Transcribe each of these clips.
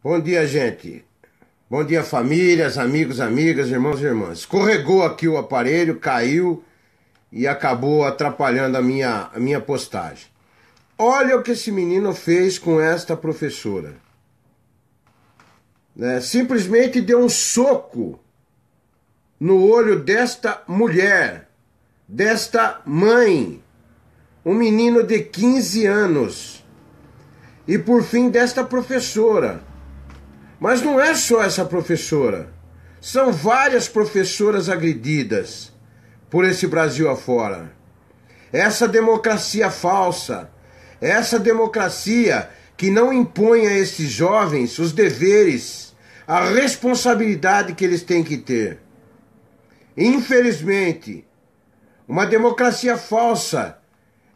Bom dia, gente. Bom dia, famílias, amigos, amigas, irmãos e irmãs. Escorregou aqui o aparelho, caiu e acabou atrapalhando a minha postagem. Olha o que esse menino fez com esta professora. Simplesmente deu um soco no olho desta mulher, desta mãe, um menino de 15 anos. E por fim, desta professora. Mas não é só essa professora. São várias professoras agredidas por esse Brasil afora. Essa democracia falsa, essa democracia que não impõe a esses jovens os deveres, a responsabilidade que eles têm que ter. Infelizmente, uma democracia falsa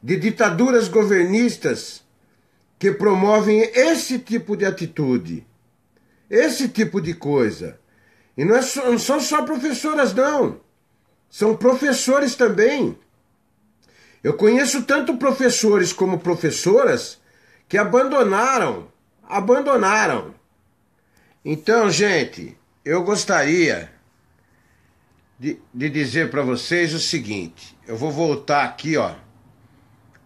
de ditaduras governistas que promovem esse tipo de atitude. Esse tipo de coisa. E não são só professoras, não. São professores também. Eu conheço tanto professores como professoras que abandonaram. Então, gente, eu gostaria de dizer para vocês o seguinte. Eu vou voltar aqui,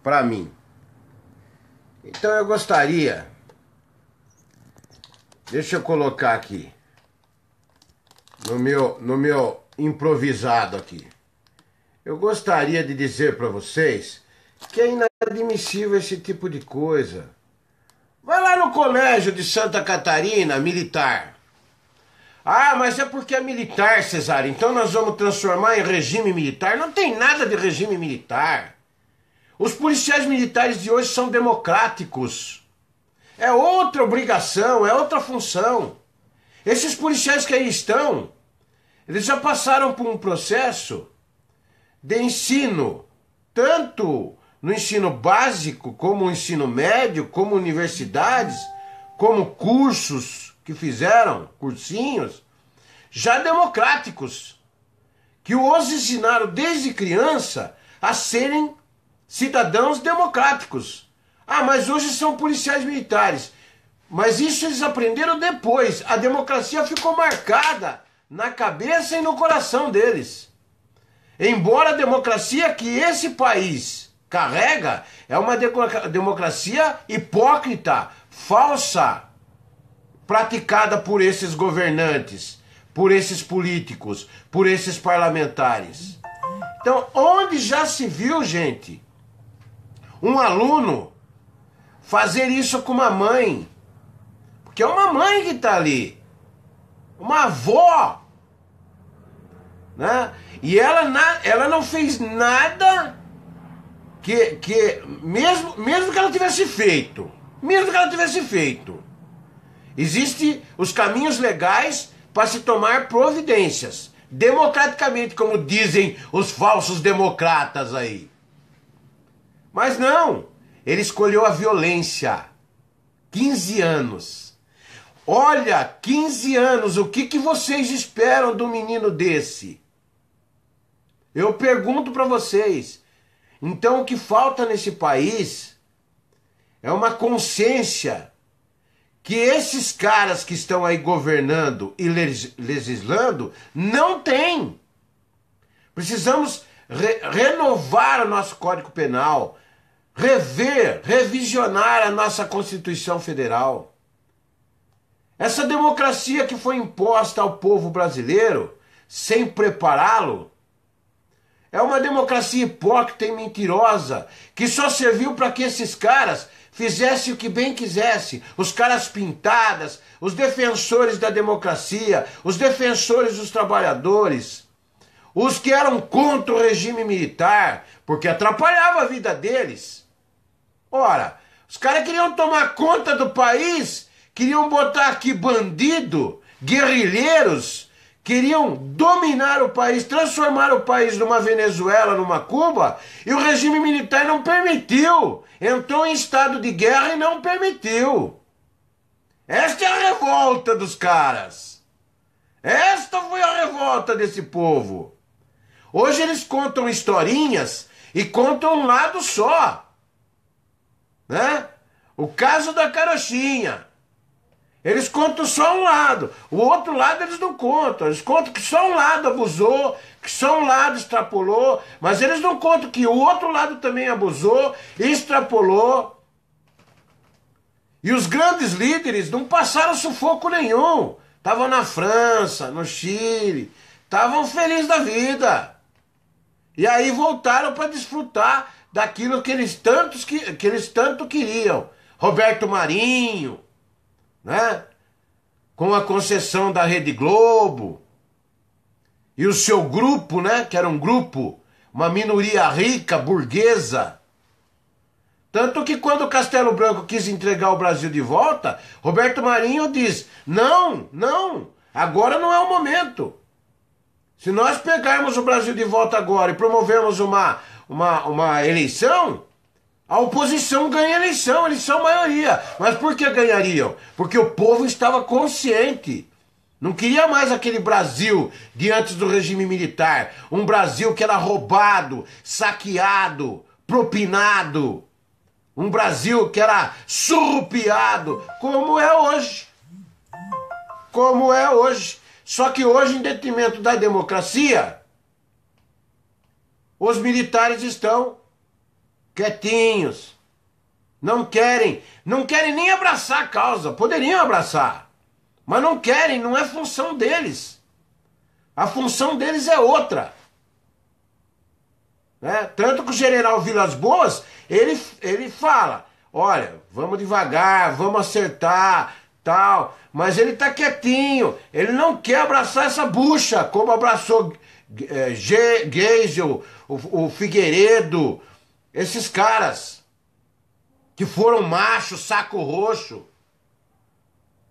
para mim. Então, eu gostaria... Deixa eu colocar aqui, no meu improvisado aqui. Eu gostaria de dizer para vocês que é inadmissível esse tipo de coisa. Vai lá no colégio de Santa Catarina, militar. Ah, mas é porque é militar, Cesário, então nós vamos transformar em regime militar. Não tem nada de regime militar. Os policiais militares de hoje são democráticos. É outra obrigação, é outra função. Esses policiais que aí estão, eles já passaram por um processo de ensino, tanto no ensino básico, como no ensino médio, como universidades, como cursos que fizeram, cursinhos, já democráticos, que os ensinaram desde criança a serem cidadãos democráticos. Ah, mas hoje são policiais militares. Mas isso eles aprenderam depois. A democracia ficou marcada na cabeça e no coração deles. Embora a democracia que esse país carrega é uma democracia hipócrita, falsa, praticada por esses governantes, por esses políticos, por esses parlamentares. Então, onde já se viu, gente, um aluno fazer isso com uma mãe? Porque é uma mãe que está ali. Uma avó. Né? E ela não fez nada que mesmo que ela tivesse feito. Mesmo que ela tivesse feito. Existem os caminhos legais para se tomar providências. Democraticamente, como dizem os falsos democratas aí. Mas não. Ele escolheu a violência. 15 anos. Olha, 15 anos, o que vocês esperam do menino desse? Eu pergunto para vocês. Então o que falta nesse país é uma consciência que esses caras que estão aí governando e legislando não têm. Precisamos renovar o nosso Código Penal, revisionar a nossa Constituição Federal. Essa democracia que foi imposta ao povo brasileiro, sem prepará-lo, é uma democracia hipócrita e mentirosa, que só serviu para que esses caras fizessem o que bem quisessem. Os caras pintadas, os defensores da democracia, os defensores dos trabalhadores, os que eram contra o regime militar, porque atrapalhava a vida deles. Ora, os caras queriam tomar conta do país, queriam botar aqui bandido, guerrilheiros, queriam dominar o país, transformar o país numa Venezuela, numa Cuba, e o regime militar não permitiu. Entrou em estado de guerra e não permitiu. Esta é a revolta dos caras. Esta foi a revolta desse povo. Hoje eles contam historinhas e contam um lado só. Né? O caso da carochinha. Eles contam só um lado. O outro lado eles não contam. Eles contam que só um lado abusou, que só um lado extrapolou, mas eles não contam que o outro lado também abusou, extrapolou. E os grandes líderes não passaram sufoco nenhum. Estavam na França, no Chile, estavam felizes da vida. E aí voltaram para desfrutar daquilo que eles tanto queriam. Roberto Marinho, né? Com a concessão da Rede Globo. E o seu grupo, né? Que era um grupo, uma minoria rica, burguesa. Tanto que quando o Castelo Branco quis entregar o Brasil de volta, Roberto Marinho diz, não, agora não é o momento. Se nós pegarmos o Brasil de volta agora e promovermos uma eleição, a oposição ganha a eleição, eles são maioria. Mas por que ganhariam? Porque o povo estava consciente. Não queria mais aquele Brasil de antes do regime militar. Um Brasil que era roubado, saqueado, propinado. Um Brasil que era surrupiado, como é hoje. Como é hoje. Só que hoje, em detrimento da democracia, os militares estão quietinhos. Não querem nem abraçar a causa. Poderiam abraçar, mas não querem, não é função deles. A função deles é outra. Né? Tanto que o general Vilas Boas, ele fala, olha, vamos devagar, vamos acertar, tal, mas ele está quietinho, ele não quer abraçar essa bucha, como abraçou Geisel, o Figueiredo, esses caras que foram machos, saco roxo,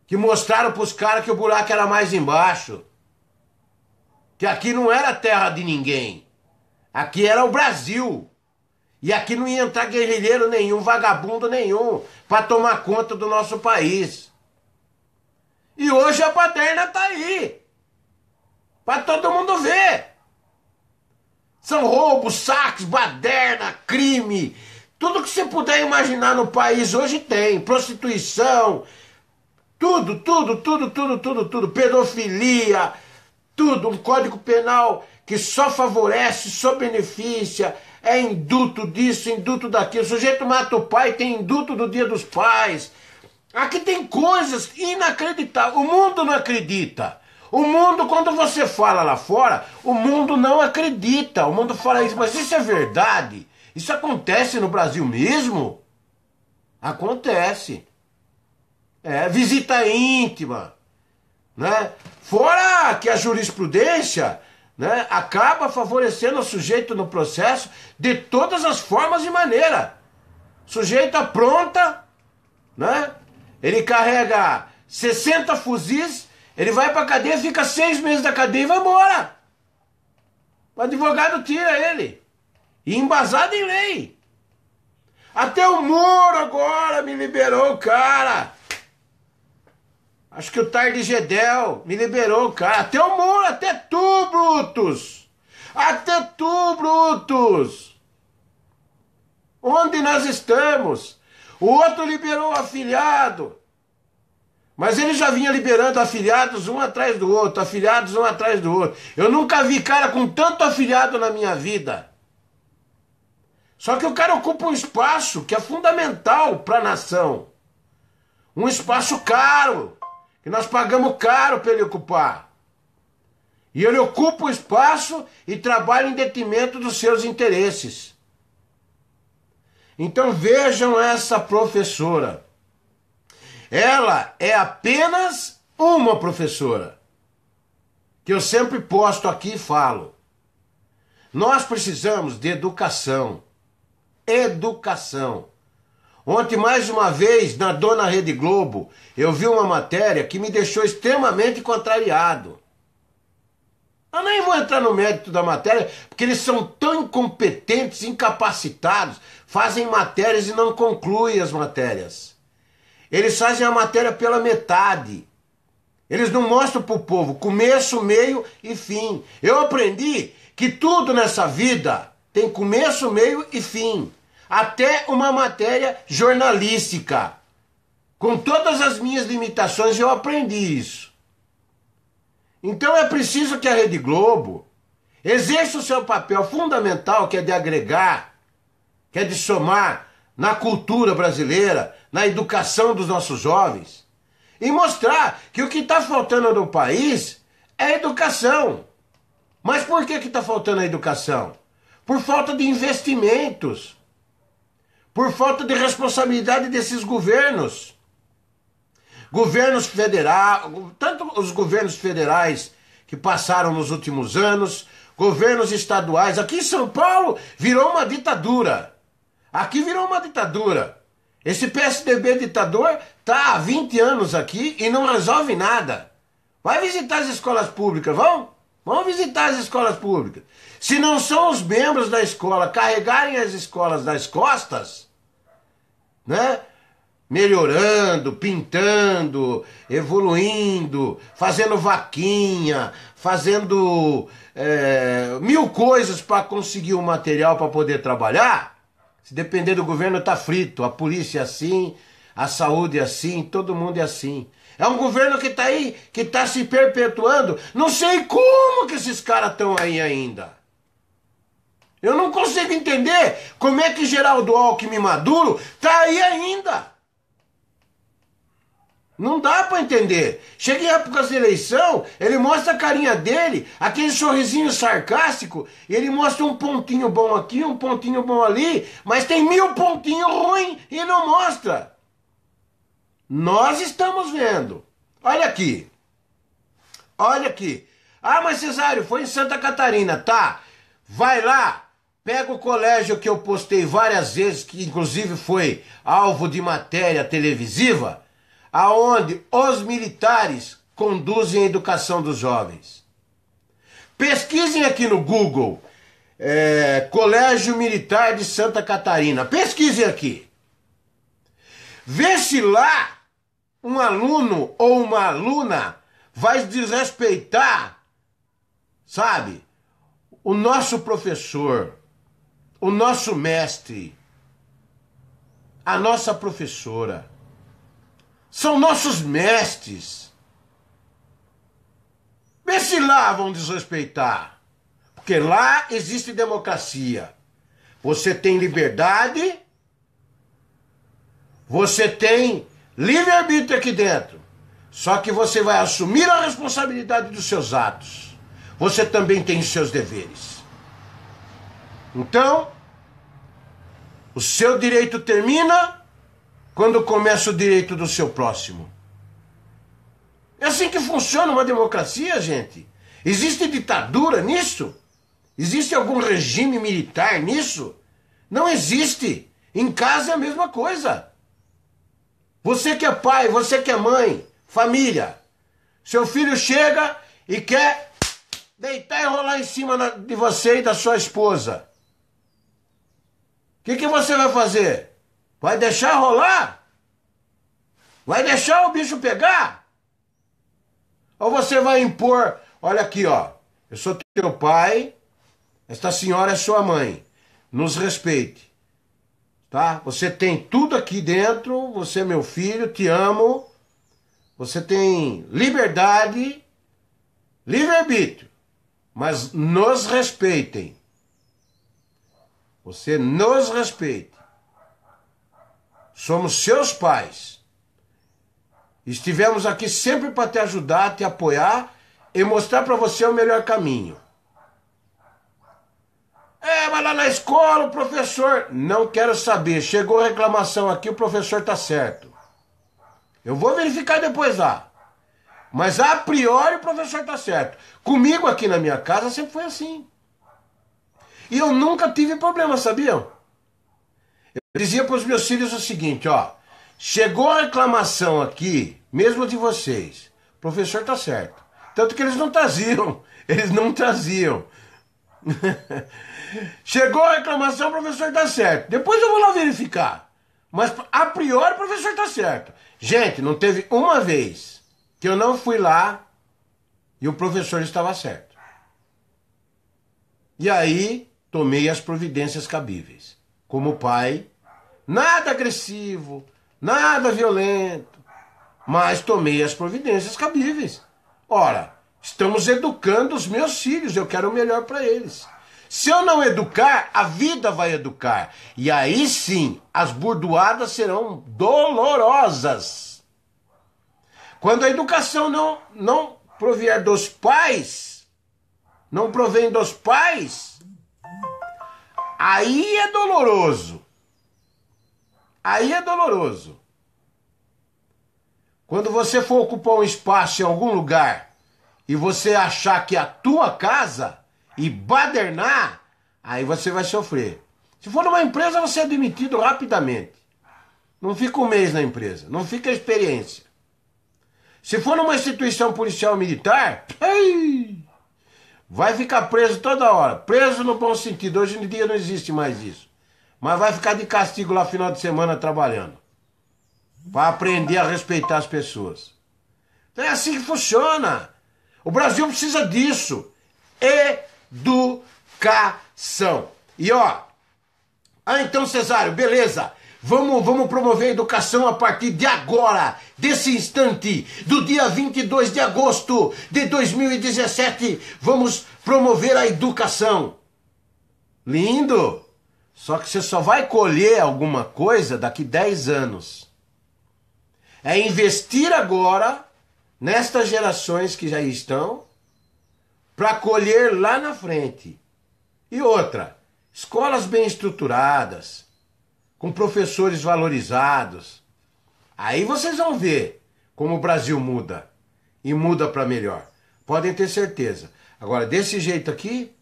que mostraram para os caras que o buraco era mais embaixo, que aqui não era terra de ninguém, aqui era o Brasil. E aqui não ia entrar guerrilheiro nenhum, vagabundo nenhum, para tomar conta do nosso país. E hoje a baderna tá aí, para todo mundo ver. São roubos, saques, baderna, crime, tudo que você puder imaginar no país hoje tem. Prostituição, tudo, pedofilia, tudo. Um código penal que só favorece, só beneficia. É induto disso, induto daquilo. O sujeito mata o pai, tem induto do Dia dos Pais. Aqui tem coisas inacreditáveis. O mundo não acredita. O mundo, quando você fala lá fora, o mundo não acredita. O mundo fala isso, mas isso é verdade? Isso acontece no Brasil mesmo? Acontece. É, visita íntima. Né? Fora que a jurisprudência... né, acaba favorecendo o sujeito no processo de todas as formas e maneiras. O sujeito apronta, né, ele carrega 60 fuzis, ele vai para a cadeia, fica 6 meses na cadeia e vai embora. O advogado tira ele. E embasado em lei. Até o Moro agora me liberou o cara. Acho que o Tarde Gedel me liberou, cara. Até o Moro, até tu, Brutus. Até tu, Brutus. Onde nós estamos? O outro liberou o afilhado. Mas ele já vinha liberando afilhados um atrás do outro. Afilhados um atrás do outro. Eu nunca vi cara com tanto afilhado na minha vida. Só que o cara ocupa um espaço que é fundamental para a nação. Um espaço caro. Que nós pagamos caro para ele ocupar. E ele ocupa o espaço e trabalha em detrimento dos seus interesses. Então vejam essa professora. Ela é apenas uma professora. Que eu sempre posto aqui e falo. Nós precisamos de educação. Educação. Ontem, mais uma vez, na Dona Rede Globo, eu vi uma matéria que me deixou extremamente contrariado. Eu nem vou entrar no mérito da matéria, porque eles são tão incompetentes, incapacitados, fazem matérias e não concluem as matérias. Eles fazem a matéria pela metade. Eles não mostram para o povo começo, meio e fim. Eu aprendi que tudo nessa vida tem começo, meio e fim. Até uma matéria jornalística. Com todas as minhas limitações, eu aprendi isso. Então é preciso que a Rede Globo exerça o seu papel fundamental, que é de agregar, que é de somar na cultura brasileira, na educação dos nossos jovens, e mostrar que o que está faltando no país é educação. Mas por que está faltando a educação? Por falta de investimentos, por falta de responsabilidade desses governos. Governos federais, tanto os governos federais que passaram nos últimos anos, governos estaduais. Aqui em São Paulo virou uma ditadura. Aqui virou uma ditadura. Esse PSDB ditador está há 20 anos aqui e não resolve nada. Vai visitar as escolas públicas, vão? Vão visitar as escolas públicas. Se não são os membros da escola carregarem as escolas nas costas, né? Melhorando, pintando, evoluindo, fazendo vaquinha, fazendo mil coisas para conseguir o material para poder trabalhar. Se depender do governo, tá frito. A polícia é assim, a saúde é assim, todo mundo é assim. É um governo que tá aí, que tá se perpetuando. Não sei como que esses caras estão aí ainda. Eu não consigo entender como é que Geraldo Alckmin e Maduro tá aí ainda. Não dá pra entender. Chega em épocas de eleição, ele mostra a carinha dele, aquele sorrisinho sarcástico, e ele mostra um pontinho bom aqui, um pontinho bom ali, mas tem 1000 pontinhos ruins e não mostra. Nós estamos vendo. Olha aqui. Olha aqui. Ah, mas Cesário, foi em Santa Catarina, tá? Vai lá, pega o colégio que eu postei várias vezes, que inclusive foi alvo de matéria televisiva, aonde os militares conduzem a educação dos jovens. Pesquisem aqui no Google, Colégio Militar de Santa Catarina. Pesquisem aqui. Vê se lá um aluno ou uma aluna vai desrespeitar, sabe, o nosso professor, o nosso mestre, a nossa professora. São nossos mestres. Vê se lá vão desrespeitar. Porque lá existe democracia. Você tem liberdade, você tem livre-arbítrio aqui dentro. Só que você vai assumir a responsabilidade dos seus atos. Você também tem os seus deveres. Então, o seu direito termina quando começa o direito do seu próximo. É assim que funciona uma democracia, gente. Existe ditadura nisso? Existe algum regime militar nisso? Não existe. Em casa é a mesma coisa. Você que é pai, você que é mãe, família. Seu filho chega e quer deitar e rolar em cima de você e da sua esposa. O que você vai fazer? Vai deixar rolar? Vai deixar o bicho pegar? Ou você vai impor, olha aqui, ó, eu sou teu pai, esta senhora é sua mãe, nos respeite, tá? Você tem tudo aqui dentro, você é meu filho, te amo, você tem liberdade, livre-arbítrio, mas nos respeitem. Você nos respeite. Somos seus pais. Estivemos aqui sempre para te ajudar, te apoiar e mostrar para você o melhor caminho. Mas lá na escola o professor... Não quero saber. Chegou a reclamação aqui, o professor tá certo. Eu vou verificar depois lá. Mas a priori o professor tá certo. Comigo aqui na minha casa sempre foi assim. E eu nunca tive problema, sabiam? Eu dizia para os meus filhos o seguinte, ó. Chegou a reclamação aqui, mesmo de vocês. O professor tá certo. Tanto que eles não traziam. Eles não traziam. Chegou a reclamação, o professor tá certo. Depois eu vou lá verificar. Mas a priori o professor tá certo. Gente, não teve uma vez que eu não fui lá e o professor estava certo. E aí tomei as providências cabíveis. Como pai, nada agressivo, Nada violento. Mas tomei as providências cabíveis. Ora, estamos educando os meus filhos, eu quero o melhor para eles. Se eu não educar, a vida vai educar. E aí sim, as burdoadas serão dolorosas. Quando a educação não provier dos pais, não provém dos pais, aí é doloroso. Aí é doloroso. Quando você for ocupar um espaço em algum lugar e você achar que é a tua casa e badernar, aí você vai sofrer. Se for numa empresa, você é demitido rapidamente. Não fica um mês na empresa, não fica a experiência. Se for numa instituição policial militar, vai ficar preso toda hora. Preso no bom sentido, hoje em dia não existe mais isso. Mas vai ficar de castigo lá final de semana trabalhando. Para aprender a respeitar as pessoas. Então é assim que funciona. O Brasil precisa disso. Educação. E ó, então Cesário, beleza. Vamos promover a educação a partir de agora, desse instante, do dia 22 de agosto de 2017. Vamos promover a educação. Lindo. Só que você só vai colher alguma coisa daqui 10 anos. É investir agora, nestas gerações que já estão, para colher lá na frente. E outra, escolas bem estruturadas, com professores valorizados. Aí vocês vão ver como o Brasil muda. E muda para melhor. Podem ter certeza. Agora, desse jeito aqui,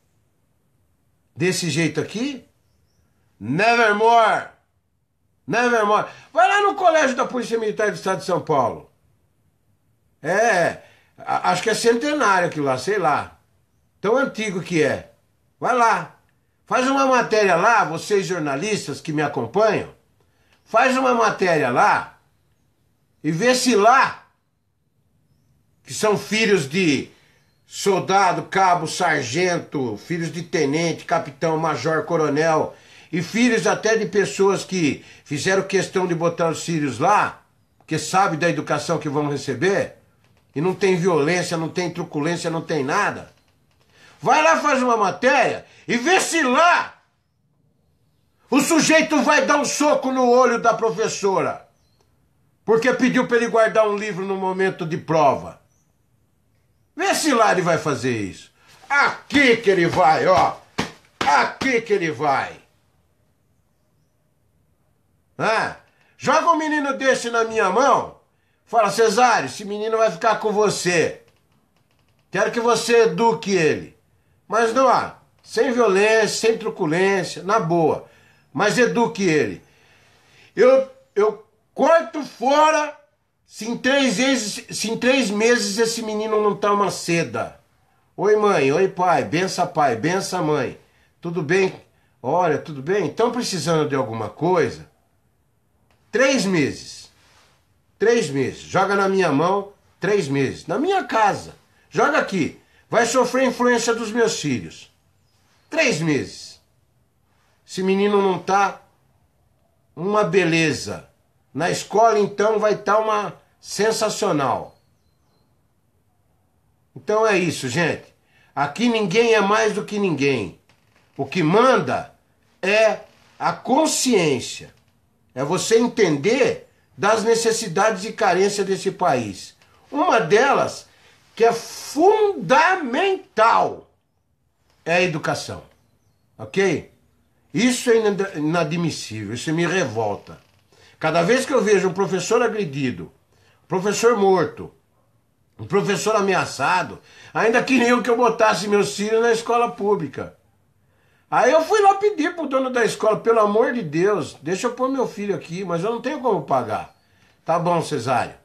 nevermore. Nevermore. Vai lá no colégio da Polícia Militar do Estado de São Paulo. Acho que é centenário aquilo lá, sei lá. Tão antigo que é. Vai lá. Faz uma matéria lá, vocês jornalistas que me acompanham. Faz uma matéria lá e vê se lá, que são filhos de soldado, cabo, sargento, filhos de tenente, capitão, major, coronel, e filhos até de pessoas que fizeram questão de botar os filhos lá, porque sabe da educação que vão receber, e não tem violência, não tem truculência, não tem nada. Vai lá, faz uma matéria e vê se lá o sujeito vai dar um soco no olho da professora, porque pediu para ele guardar um livro no momento de prova. Vê se lá ele vai fazer isso. Aqui que ele vai, ó. Aqui que ele vai. Joga um menino desse na minha mão. Fala, Cesário, esse menino vai ficar com você. Quero que você eduque ele. Mas não há. Sem violência, sem truculência, na boa. Mas eduque ele. Eu corto fora se em 3 meses esse menino não tá uma seda. Oi mãe, oi pai, benção pai, benção mãe. Tudo bem? Olha, tudo bem? Estão precisando de alguma coisa? 3 meses. 3 meses. Joga na minha mão, 3 meses. Na minha casa. Joga aqui. Vai sofrer influência dos meus filhos. 3 meses. Esse menino não tá uma beleza. Na escola, então, vai estar uma sensacional. Então é isso, gente. Aqui ninguém é mais do que ninguém. O que manda é a consciência. É você entender das necessidades e carências desse país. Uma delas, que é fundamental, é a educação. Ok? Isso é inadmissível, isso me revolta. Cada vez que eu vejo um professor agredido, um professor morto, um professor ameaçado, ainda queriam que eu botasse meus filhos na escola pública. Aí eu fui lá pedir pro dono da escola, pelo amor de Deus, deixa eu pôr meu filho aqui, mas eu não tenho como pagar. Tá bom, Cesário.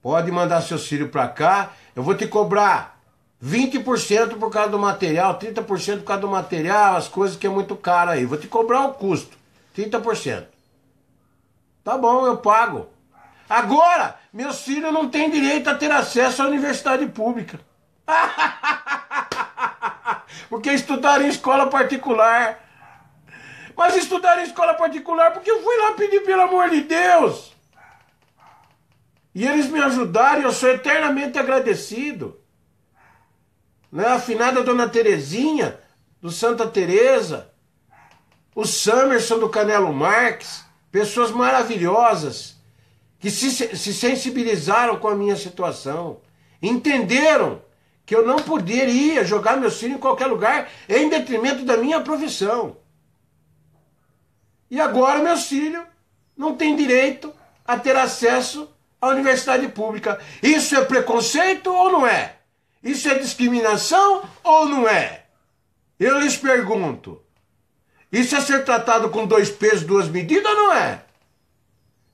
Pode mandar seus filhos pra cá, eu vou te cobrar 20% por causa do material, 30% por causa do material, as coisas que é muito caro aí. Vou te cobrar o custo, 30%. Tá bom, eu pago. Agora, meus filhos não têm direito a ter acesso à universidade pública. Porque estudaram em escola particular. Mas estudar em escola particular porque eu fui lá pedir pelo amor de Deus. E eles me ajudaram e eu sou eternamente agradecido. Né? A afinada Dona Terezinha, do Santa Teresa, o Samerson do Canelo Marques, pessoas maravilhosas, que se sensibilizaram com a minha situação, entenderam que eu não poderia jogar meu filho em qualquer lugar em detrimento da minha profissão. E agora meus filhos não têm direito a ter acesso à universidade pública. Isso é preconceito ou não é? Isso é discriminação ou não é? Eu lhes pergunto, isso é ser tratado com 2 pesos, 2 medidas ou não é?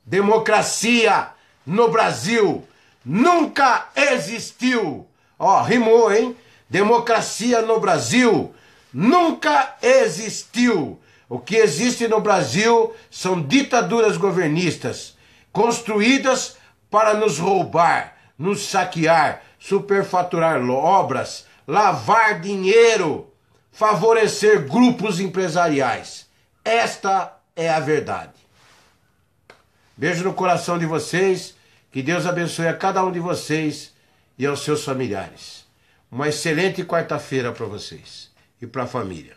Democracia no Brasil nunca existiu. Ó, rimou, hein? Democracia no Brasil nunca existiu. O que existe no Brasil são ditaduras governistas, construídas para nos roubar, nos saquear, superfaturar obras, lavar dinheiro, favorecer grupos empresariais. Esta é a verdade. Beijo no coração de vocês, que Deus abençoe a cada um de vocês e aos seus familiares. Uma excelente quarta-feira para vocês e para a família.